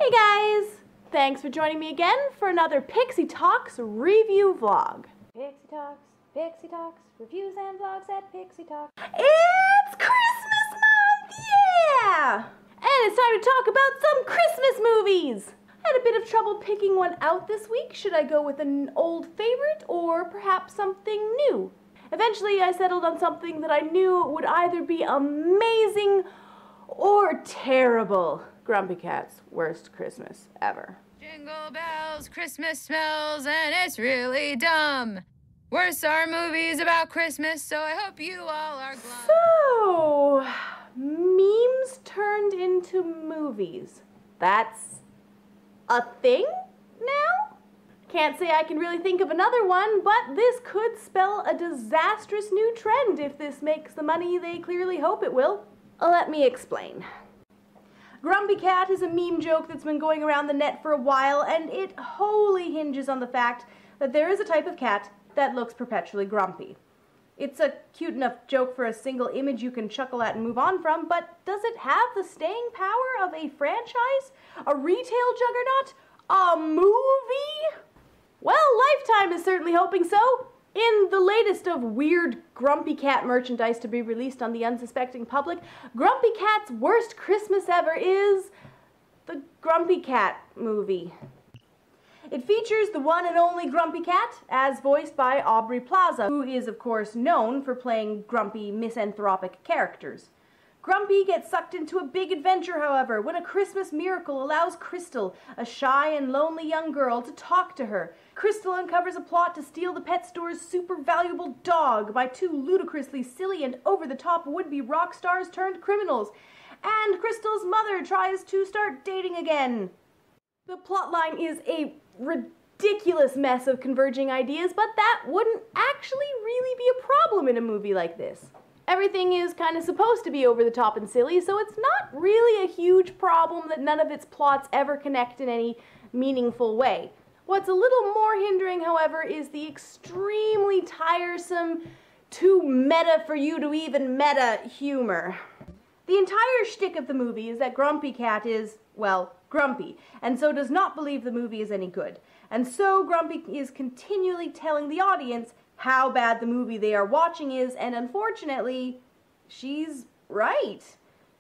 Hey guys! Thanks for joining me again for another Pixie Talks review vlog. Pixie Talks, reviews and vlogs at Pixie Talks. It's Christmas month! Yeah! And it's time to talk about some Christmas movies! I had a bit of trouble picking one out this week. Should I go with an old favorite or perhaps something new? Eventually I settled on something that I knew would either be amazing or terrible. Grumpy Cat's Worst Christmas Ever. Jingle bells, Christmas smells, and it's really dumb. Worse are movies about Christmas, so I hope you all are glad. So, memes turned into movies. That's a thing now? Can't say I can really think of another one, but this could spell a disastrous new trend if this makes the money they clearly hope it will. Let me explain. Grumpy Cat is a meme joke that's been going around the net for a while, and it wholly hinges on the fact that there is a type of cat that looks perpetually grumpy. It's a cute enough joke for a single image you can chuckle at and move on from, but does it have the staying power of a franchise? A retail juggernaut? A movie? Well, Lifetime is certainly hoping so. In the latest of weird Grumpy Cat merchandise to be released on the unsuspecting public, Grumpy Cat's Worst Christmas Ever is the Grumpy Cat movie. It features the one and only Grumpy Cat, as voiced by Aubrey Plaza, who is, of course, known for playing grumpy, misanthropic characters. Grumpy gets sucked into a big adventure, however, when a Christmas miracle allows Crystal, a shy and lonely young girl, to talk to her. Crystal uncovers a plot to steal the pet store's super valuable dog by two ludicrously silly and over-the-top would-be rock stars turned criminals. And Crystal's mother tries to start dating again. The plotline is a ridiculous mess of converging ideas, but that wouldn't actually really be a problem in a movie like this. Everything is kind of supposed to be over the top and silly, so it's not really a huge problem that none of its plots ever connect in any meaningful way. What's a little more hindering, however, is the extremely tiresome, too meta for you to even meta humor. The entire shtick of the movie is that Grumpy Cat is, well, grumpy, and so does not believe the movie is any good. And so Grumpy is continually telling the audience how bad the movie they are watching is, and unfortunately, she's right.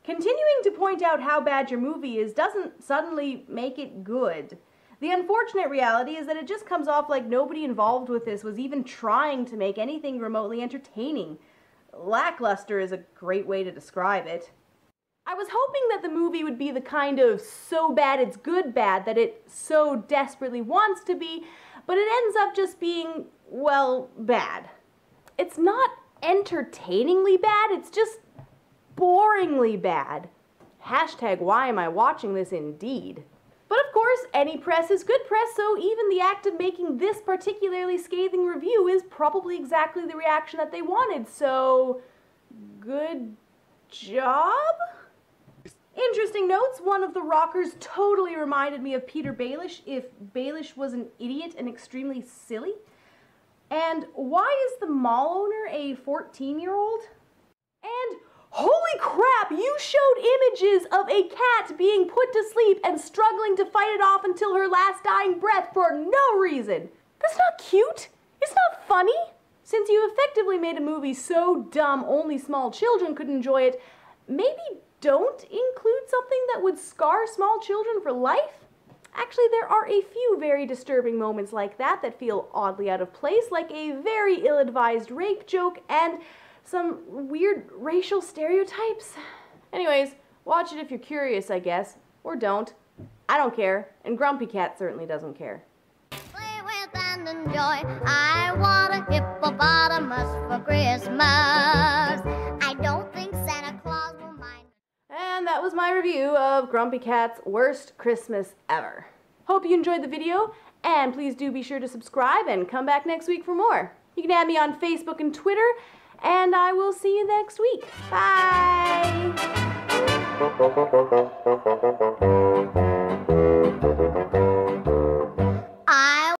Continuing to point out how bad your movie is doesn't suddenly make it good. The unfortunate reality is that it just comes off like nobody involved with this was even trying to make anything remotely entertaining. Lackluster is a great way to describe it. I was hoping that the movie would be the kind of so bad it's good bad that it so desperately wants to be, but it ends up just being, well, bad. It's not entertainingly bad, it's just boringly bad. Hashtag why am I watching this indeed. But of course, any press is good press, so even the act of making this particularly scathing review is probably exactly the reaction that they wanted, so good job? Interesting notes, one of the rockers totally reminded me of Peter Baelish if Baelish was an idiot and extremely silly. And why is the mall owner a 14-year-old? And holy crap, you showed images of a cat being put to sleep and struggling to fight it off until her last dying breath for no reason. That's not cute. It's not funny. Since you effectively made a movie so dumb only small children could enjoy it, maybe don't include something that would scar small children for life? Actually, there are a few very disturbing moments like that that feel oddly out of place, like a very ill-advised rape joke and some weird racial stereotypes. Anyways, watch it if you're curious, I guess. Or don't. I don't care, and Grumpy Cat certainly doesn't care. Play with and enjoy. I want a hippopotamus for Christmas. I don't think Santa Claus will mind. And that was my review of Grumpy Cat's Worst Christmas Ever. Hope you enjoyed the video, and please do be sure to subscribe and come back next week for more. You can add me on Facebook and Twitter, and I will see you next week. Bye!